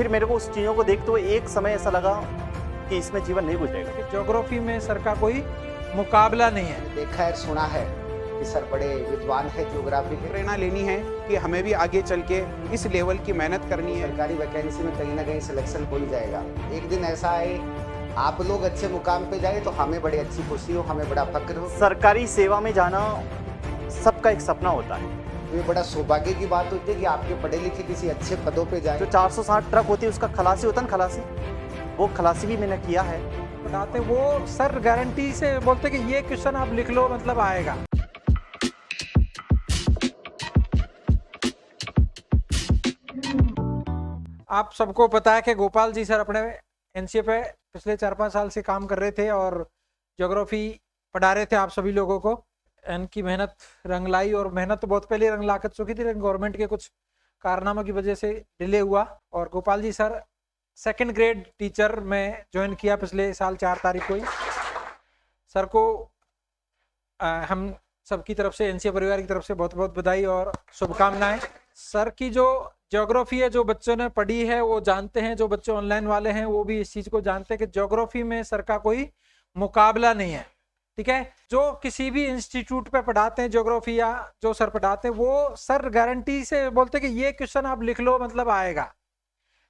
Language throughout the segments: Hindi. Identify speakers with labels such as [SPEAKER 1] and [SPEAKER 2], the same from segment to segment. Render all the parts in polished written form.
[SPEAKER 1] फिर मेरे को उस चीज़ों को देखते हुए एक समय ऐसा लगा कि इसमें जीवन नहीं गुजरेगा।
[SPEAKER 2] ज्योग्राफी में सर का कोई मुकाबला नहीं है।
[SPEAKER 3] देखा है, सुना है कि सर बड़े विद्वान है ज्योग्राफी के।
[SPEAKER 4] प्रेरणा लेनी है कि हमें भी आगे चल के इस लेवल की मेहनत करनी है।
[SPEAKER 3] सरकारी वैकेंसी में कहीं ना कहीं सिलेक्शन हो ही जाएगा। एक दिन ऐसा आए, आप लोग अच्छे मुकाम पे जाए तो हमें बड़ी अच्छी खुशी हो, हमें बड़ा फक्र हो।
[SPEAKER 1] सरकारी सेवा में जाना सबका एक सपना होता है।
[SPEAKER 3] ये बड़ा सौभाग्य की बात होती है कि आपके पढ़े लिखे किसी अच्छे पदों पे जाए।
[SPEAKER 1] जो 460 ट्रक होती है उसका खलासी होता है ना, खलासी, वो खलासी भी मैंने किया है।
[SPEAKER 2] बताते वो सर गारंटी से बोलते कि ये क्वेश्चन आप लिख लो, मतलब आएगा। आप सबको पता है कि गोपाल जी सर अपने एनसीए पे पिछले 4-5 साल से काम कर रहे थे और ज्योग्राफी पढ़ा रहे थे आप सभी लोगों को। इनकी मेहनत रंग लाई, और मेहनत तो बहुत पहले रंग ला कर चुकी थी, लेकिन गवर्नमेंट के कुछ कारनामों की वजह से डिले हुआ। और Gopal ji sir 2nd grade teacher में ज्वाइन किया पिछले साल 4 तारीख को ही। सर को हम सबकी तरफ से, एनसीए परिवार की तरफ से बहुत बहुत बधाई और शुभकामनाएं। सर की जो ज्योग्राफी है, जो बच्चों ने पढ़ी है वो जानते हैं, जो बच्चे ऑनलाइन वाले हैं वो भी इस चीज़ को जानते हैं कि ज्योग्राफी में सर का कोई मुकाबला नहीं है। ठीक है, जो किसी भी इंस्टीट्यूट पे पढ़ाते हैं ज्योग्राफी या जो सर पढ़ाते हैं, वो सर गारंटी से बोलते हैं कि ये क्वेश्चन आप लिख लो, मतलब आएगा,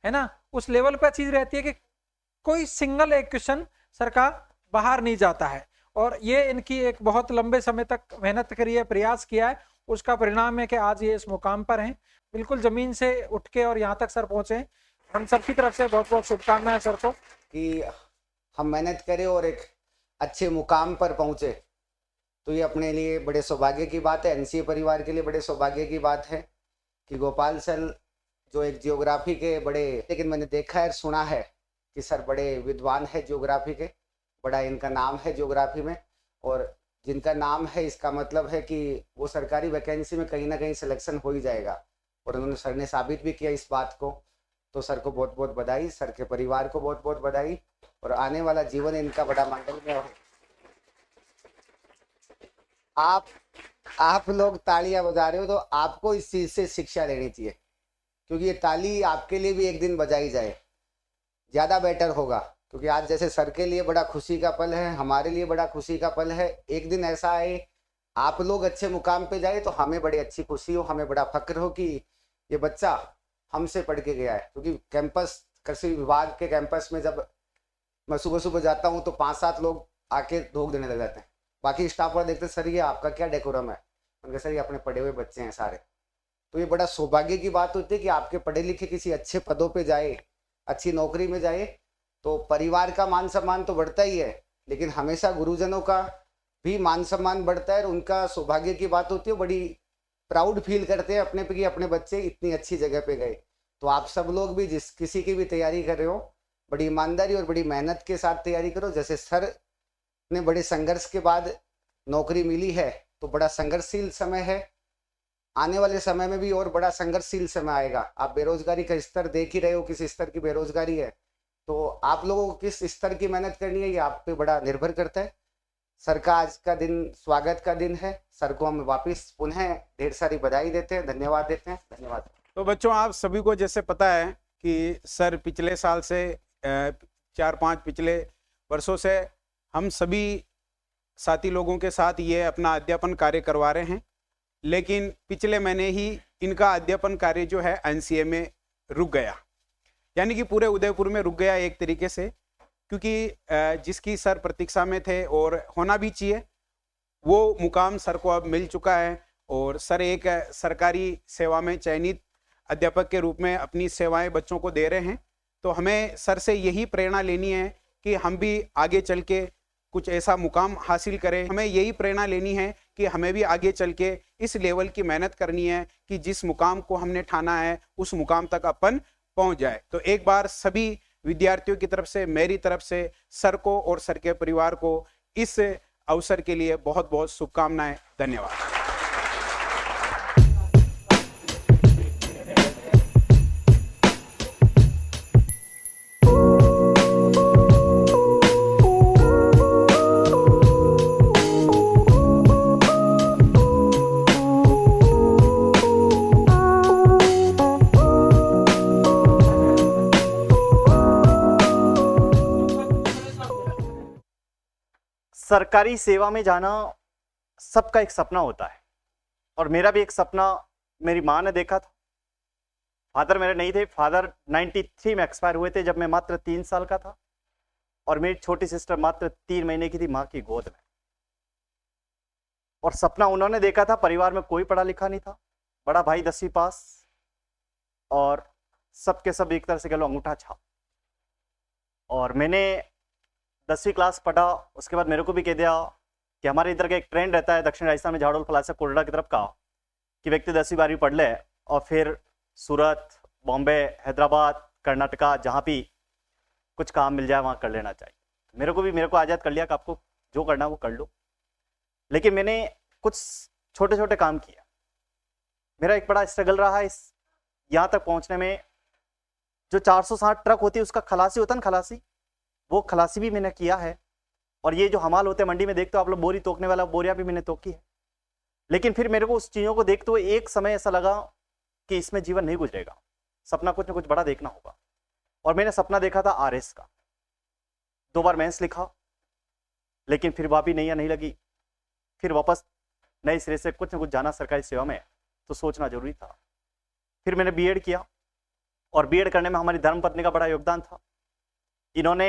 [SPEAKER 2] है ना। उस लेवल पर चीज रहती है कि कोई सिंगल एक क्वेश्चन सर का बाहर नहीं जाता है। और ये इनकी एक बहुत लंबे समय तक मेहनत करी है, प्रयास किया है, उसका परिणाम है कि आज ये इस मुकाम पर हैं, बिल्कुल जमीन से उठ के और यहाँ तक सर पहुंचे। हम सबकी तरफ से बहुत बहुत शुभकामनाएं सर को
[SPEAKER 3] कि हम मेहनत करें और एक अच्छे मुकाम पर पहुंचे, तो ये अपने लिए बड़े सौभाग्य की बात है। एनसीए परिवार के लिए बड़े सौभाग्य की बात है कि गोपाल सर जो एक ज्योग्राफी के बड़े, लेकिन मैंने देखा है, सुना है कि सर बड़े विद्वान है ज्योग्राफी के, बड़ा इनका नाम है ज्योग्राफी में। और जिनका नाम है इसका मतलब है कि वो सरकारी वैकेंसी में कहीं ना कहीं सिलेक्शन हो ही जाएगा, और उन्होंने सर ने साबित भी किया इस बात को। तो सर को बहुत बहुत बधाई, सर के परिवार को बहुत बहुत बधाई, और आने वाला जीवन इनका बड़ा मंगलमय हो। आप लोग तालियां बजा रहे हो तो आपको इस चीज़ से शिक्षा लेनी चाहिए, क्योंकि ये ताली आपके लिए भी एक दिन बजाई जाए, ज़्यादा बेटर होगा। क्योंकि आज जैसे सर के लिए बड़ा खुशी का पल है, हमारे लिए बड़ा खुशी का पल है। एक दिन ऐसा आए, आप लोग अच्छे मुकाम पे जाए तो हमें बड़ी अच्छी खुशी हो, हमें बड़ा फक्र हो कि ये बच्चा हमसे पढ़ के गया है। क्योंकि कैंपस, कृषि विभाग के कैंपस में जब मैं सुबह सुबह जाता हूँ तो 5-7 लोग आके धोख देने लग जाते हैं। बाकी स्टाफ वाले देखते, सर ये आपका क्या डेकोरम है? उनके सर ये अपने पढ़े हुए बच्चे हैं सारे। तो ये बड़ा सौभाग्य की बात होती है कि आपके पढ़े लिखे किसी अच्छे पदों पे जाए, अच्छी नौकरी में जाए, तो परिवार का मान सम्मान तो बढ़ता ही है, लेकिन हमेशा गुरुजनों का भी मान सम्मान बढ़ता है। और उनका सौभाग्य की बात होती है, बड़ी प्राउड फील करते हैं अपने पे कि अपने बच्चे इतनी अच्छी जगह पे गए। तो आप सब लोग भी जिस किसी की भी तैयारी कर रहे हो, बड़ी ईमानदारी और बड़ी मेहनत के साथ तैयारी करो। जैसे सर ने बड़े संघर्ष के बाद नौकरी मिली है, तो बड़ा संघर्षशील समय है। आने वाले समय में भी और बड़ा संघर्षशील समय आएगा। आप बेरोजगारी का स्तर देख ही रहे हो, किस स्तर की बेरोजगारी है। तो आप लोगों को किस स्तर की मेहनत करनी है ये आप पे बड़ा निर्भर करता है। सर का आज का दिन स्वागत का दिन है। सर को हम वापस पुनः ढेर सारी बधाई देते हैं, धन्यवाद देते हैं। धन्यवाद।
[SPEAKER 4] तो बच्चों, आप सभी को जैसे पता है कि सर पिछले साल से 4-5 पिछले वर्षों से हम सभी साथी लोगों के साथ ये अपना अध्यापन कार्य करवा रहे हैं, लेकिन पिछले महीने ही इनका अध्यापन कार्य जो है एनसीए में रुक गया, यानी कि पूरे उदयपुर में रुक गया एक तरीके से, क्योंकि जिसकी सर प्रतीक्षा में थे और होना भी चाहिए, वो मुकाम सर को अब मिल चुका है। और सर एक सरकारी सेवा में चयनित अध्यापक के रूप में अपनी सेवाएं बच्चों को दे रहे हैं। तो हमें सर से यही प्रेरणा लेनी है कि हम भी आगे चल के कुछ ऐसा मुकाम हासिल करें। हमें यही प्रेरणा लेनी है कि हमें भी आगे चल के इस लेवल की मेहनत करनी है कि जिस मुकाम को हमने ठाना है उस मुकाम तक अपन पहुंच जाए। तो एक बार सभी विद्यार्थियों की तरफ से, मेरी तरफ से सर को और सर के परिवार को इस अवसर के लिए बहुत बहुत शुभकामनाएं। धन्यवाद।
[SPEAKER 1] सरकारी सेवा में जाना सबका एक सपना होता है और मेरा भी एक सपना मेरी माँ ने देखा था। फादर मेरे नहीं थे, फादर 93 में एक्सपायर हुए थे जब मैं मात्र 3 साल का था और मेरी छोटी सिस्टर मात्र 3 महीने की थी माँ की गोद में। और सपना उन्होंने देखा था, परिवार में कोई पढ़ा लिखा नहीं था, बड़ा भाई 10वीं पास और सबके सब एक तरह से कह लो अंगूठा छाप। और मैंने 10वीं क्लास पढ़ा, उसके बाद मेरे को भी कह दिया कि हमारे इधर का एक ट्रेंड रहता है दक्षिण राजस्थान में झाड़ोल फलासा कोरडा की तरफ का कि व्यक्ति 10वीं 12वीं पढ़ ले और फिर सूरत, बॉम्बे, हैदराबाद, कर्नाटका जहाँ भी कुछ काम मिल जाए वहाँ कर लेना चाहिए। मेरे को आज़ाद कर लिया कि आपको जो करना वो कर लो। लेकिन मैंने कुछ छोटे छोटे काम किया। मेरा एक बड़ा स्ट्रगल रहा है इस यहाँ तक पहुँचने में। जो 460 ट्रक होती है उसका खलासी होता है ना, खलासी, वो खलासी भी मैंने किया है। और ये जो हमाल होते हैं मंडी में देखते हो आप लोग, बोरी तोकने वाला, बोरियां भी मैंने तोकी है। लेकिन फिर मेरे को उस चीज़ों को देखते हुए एक समय ऐसा लगा कि इसमें जीवन नहीं गुजरेगा, सपना कुछ ना कुछ बड़ा देखना होगा। और मैंने सपना देखा था RS का। 2 बार मेंस लिखा लेकिन फिर वहाँ भी नहीं लगी। फिर वापस नए सिरे से कुछ ना कुछ जाना सरकारी सेवा में, तो सोचना जरूरी था। फिर मैंने B.Ed किया और B.Ed करने में हमारी धर्मपत्नी का बड़ा योगदान था। इन्होंने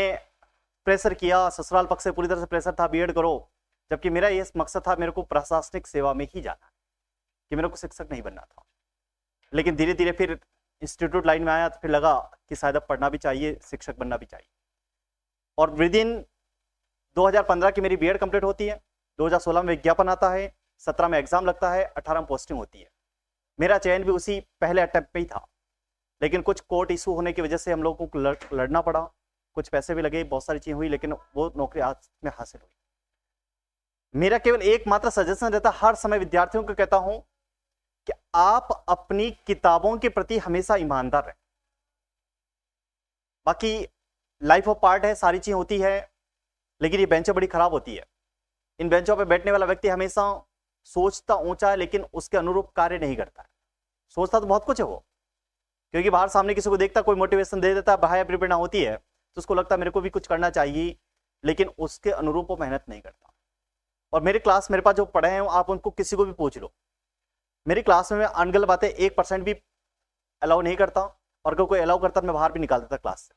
[SPEAKER 1] प्रेशर किया, ससुराल पक्ष से पूरी तरह से प्रेशर था B.Ed करो, जबकि मेरा ये मकसद था मेरे को प्रशासनिक सेवा में ही जाना, कि मेरे को शिक्षक नहीं बनना था। लेकिन धीरे धीरे फिर इंस्टीट्यूट लाइन में आया तो फिर लगा कि शायद अब पढ़ना भी चाहिए, शिक्षक बनना भी चाहिए। और विद इन 2015 की मेरी B.Ed कंप्लीट होती है, 2016 में विज्ञापन आता है, 17 में एग्जाम लगता है, 18 में पोस्टिंग होती है। मेरा चयन भी उसी पहले अटेम्प्ट में ही था, लेकिन कुछ कोर्ट इशू होने की वजह से हम लोगों को लड़ना पड़ा, कुछ पैसे भी लगे, बहुत सारी चीजें हुई, लेकिन वो नौकरी आज में हासिल हुई। मेरा केवल एकमात्र सजेशन रहता, हर समय विद्यार्थियों को कहता हूं कि आप अपनी किताबों के प्रति हमेशा ईमानदार रहें। बाकी लाइफ ऑफ पार्ट है, सारी चीजें होती है, लेकिन ये बेंचें बड़ी खराब होती है। इन बेंचों पर बैठने वाला व्यक्ति हमेशा सोचता ऊंचा है लेकिन उसके अनुरूप कार्य नहीं करता है। सोचता तो बहुत कुछ है वो, क्योंकि बाहर सामने किसी को देखता, कोई मोटिवेशन दे देता, बाह्य प्रेरणा होती है तो उसको लगता है मेरे को भी कुछ करना चाहिए, लेकिन उसके अनुरूप वो मेहनत नहीं करता। और मेरे क्लास, मेरे पास जो पढ़े हैं आप उनको किसी को भी पूछ लो, मेरी क्लास में मैं अनगल बातें 1% भी अलाउ नहीं करता, और अगर कोई अलाउ करता तो मैं बाहर भी निकाल देता क्लास से।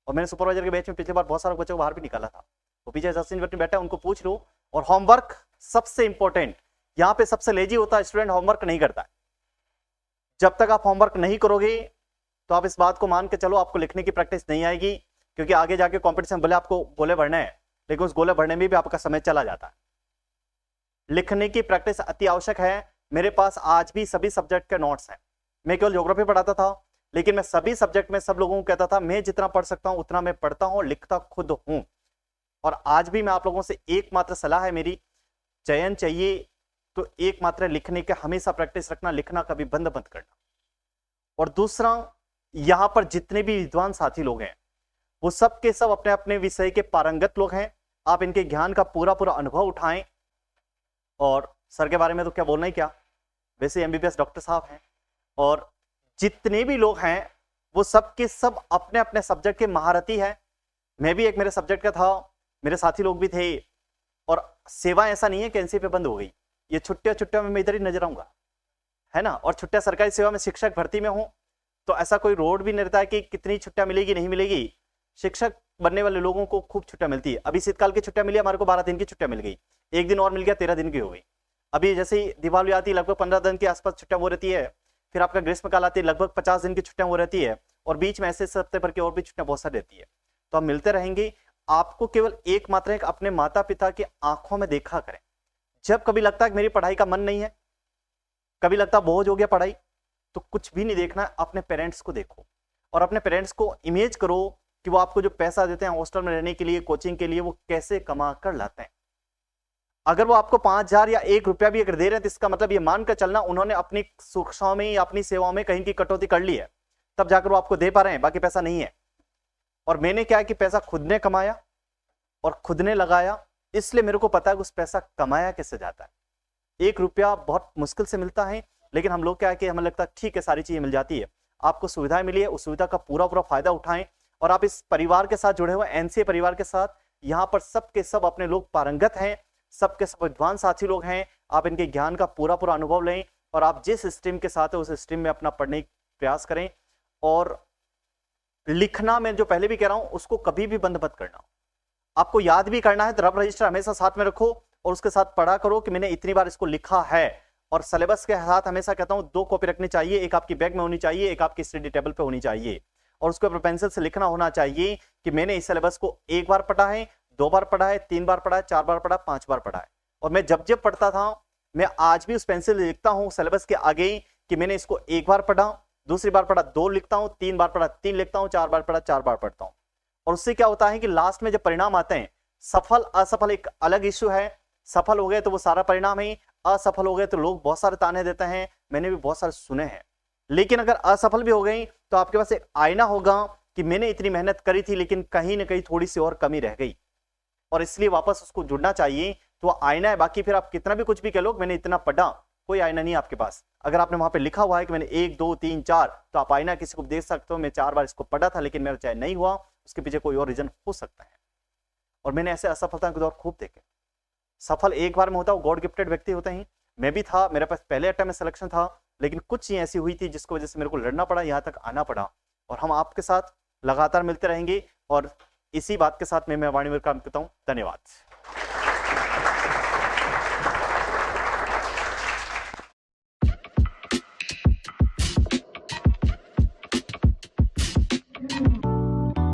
[SPEAKER 1] और मैंने सुपरवाइजर के बैच में पिछली बार बहुत सारे बच्चों को बाहर भी निकाला था। वो पीछे असिस्टेंट बैठा, उनको पूछ लो। और होमवर्क सबसे इंपॉर्टेंट, यहाँ पे सबसे लेजी होता है स्टूडेंट, होमवर्क नहीं करता है। जब तक आप होमवर्क नहीं करोगे तो आप इस बात को मान के चलो आपको लिखने की प्रैक्टिस नहीं आएगी, क्योंकि आगे जाके कंपटीशन भले आपको गोले भरने हैं, लेकिन उस गोले भरने में भी आपका समय चला जाता है। लिखने की प्रैक्टिस अति आवश्यक है। मेरे पास आज भी सभी सब्जेक्ट के नोट्स हैं। मैं केवल ज्योग्राफी पढ़ाता था, लेकिन मैं सभी सब्जेक्ट में सब लोगों को कहता था मैं जितना पढ़ सकता हूं उतना मैं पढ़ता हूं, लिखता खुद हूं। और आज भी मैं आप लोगों से एकमात्र सलाह है मेरी, चयन चाहिए तो एकमात्र लिखने के हमेशा प्रैक्टिस रखना, लिखना कभी बंद मत करना। और दूसरा, यहां पर जितने भी विद्वान साथी लोग हैं वो सब के सब अपने अपने विषय के पारंगत लोग हैं। आप इनके ज्ञान का पूरा अनुभव उठाएं। और सर के बारे में तो क्या बोलना ही क्या, वैसे MBBS डॉक्टर साहब हैं। और जितने भी लोग हैं वो सब के सब अपने अपने सब्जेक्ट के महारथी हैं। मैं भी एक मेरे सब्जेक्ट का था, मेरे साथी लोग भी थे। और सेवा ऐसा नहीं है कि NCA पे बंद हो गई, ये छुट्टियां में मैं इधर ही नजर आऊंगा, है ना। और छुट्टियां सरकारी सेवा में शिक्षक भर्ती में हूं तो ऐसा कोई रोड भी नहीं रहता है कि कितनी छुट्टियां मिलेगी नहीं मिलेगी। शिक्षक बनने वाले लोगों को खूब छुट्टियां मिलती है। अभी शीतकाल की छुट्टियां मिली, हमारे को 12 दिन की छुट्टियां मिल गई, एक दिन और मिल गया, 13 दिन की हो गई। अभी जैसे ही दीपावली आती है लगभग 15 दिन के आसपास छुट्टियां हो रहती है। फिर आपका ग्रीष्मकाल आती है, लगभग 50 दिन की छुट्टियां हो रहती है। और बीच में ऐसे हफ्ते भर की और भी छुट्टियां बहुत सारी रहती है। तो हम मिलते रहेंगे। आपको केवल एकमात्र एक अपने माता पिता की आंखों में देखा करें। जब कभी लगता है कि मेरी पढ़ाई का मन नहीं है, कभी लगता बोझ हो गया पढ़ाई, तो कुछ भी नहीं देखना, अपने पेरेंट्स को देखो और अपने पेरेंट्स को इमेज करो कि वो आपको जो पैसा देते हैं हॉस्टल में रहने के लिए, कोचिंग के लिए, वो कैसे कमा कर लाते हैं। अगर वो आपको 5,000 या 1 रुपया भी अगर दे रहे हैं तो इसका मतलब ये मानकर चलना उन्होंने अपनी सुरक्षाओं में या अपनी सेवाओं में कहीं की कटौती कर ली है, तब जाकर वो आपको दे पा रहे हैं, बाकी पैसा नहीं है। और मैंने क्या है कि पैसा खुद ने कमाया और खुद ने लगाया, इसलिए मेरे को पता है कि उस पैसा कमाया कैसे जाता है। 1 रुपया बहुत मुश्किल से मिलता है, लेकिन हम लोग क्या है कि हमें लगता है ठीक है सारी चीजें मिल जाती है। आपको सुविधाएं मिली है, उस सुविधा का पूरा फायदा उठाएं। और आप इस परिवार के साथ जुड़े हुए NCA परिवार के साथ, यहाँ पर सबके सब अपने लोग पारंगत हैं, सबके सब विद्वान साथी लोग हैं। आप इनके ज्ञान का पूरा पूरा अनुभव लें और आप जिस स्ट्रीम के साथ है उस स्ट्रीम में अपना पढ़ने का प्रयास करें। और लिखना, मैं जो पहले भी कह रहा हूं, उसको कभी भी बंद मत करना। आपको याद भी करना है तो रफ रजिस्टर हमेशा साथ में रखो और उसके साथ पढ़ा करो कि मैंने इतनी बार इसको लिखा है। और सिलेबस के साथ हमेशा कहता हूं 2 कॉपी रखनी चाहिए, एक आपकी बैग में होनी चाहिए, एक आपकी स्टडी टेबल पे होनी चाहिए। और उसके ऊपर पेंसिल से लिखना होना चाहिए कि मैंने इस सिलेबस को 1 बार पढ़ा है, 2 बार पढ़ा है, 3 बार पढ़ा है, 4 बार पढ़ा है, 5 बार पढ़ा है। और मैं जब जब पढ़ता था, मैं आज भी उस पेंसिल से लिखता हूं सिलेबस के आगे कि मैंने इसको 1 बार पढ़ा, दूसरी बार पढ़ा 2 लिखता हूं, 3 बार पढ़ा 3 लिखता हूं, 4 बार पढ़ा 4 बार पढ़ता हूं। और उससे क्या होता है कि लास्ट में जब परिणाम आते हैं, सफल असफल एक अलग इश्यू है। सफल हो गए तो वो सारा परिणाम है, असफल हो गए तो लोग बहुत सारे ताने देते हैं, मैंने भी बहुत सारे सुने हैं। लेकिन अगर असफल भी हो गई तो आपके पास एक आईना होगा कि मैंने इतनी मेहनत करी थी लेकिन कहीं ना कहीं थोड़ी सी और कमी रह गई, और इसलिए वापस उसको जुड़ना चाहिए। तो वो आईना है। बाकी फिर आप कितना भी कुछ भी कह लो, मैंने इतना पढ़ा, कोई आईना नहीं आपके पास। अगर आपने वहां पे लिखा हुआ है कि मैंने 1 2 3 4, तो आप आईना किसी को देख सकते हो, मैं 4 बार इसको पढ़ा था लेकिन मेरा चाहे नहीं हुआ, उसके पीछे कोई और रीजन हो सकता है। और मैंने ऐसे असफलता के दौर खूब देखे। सफल एक बार में होता है, वो गॉड गिफ्टेड व्यक्ति होते हैं। मैं भी था, मेरे पास पहले अटेम्प्ट में सिलेक्शन था, लेकिन कुछ चीजें ऐसी हुई थी जिसकी वजह से मेरे को लड़ना पड़ा, यहाँ तक आना पड़ा। और हम आपके साथ लगातार मिलते रहेंगे और इसी बात के साथ मैं वाणी में काम करता हूँ। धन्यवाद।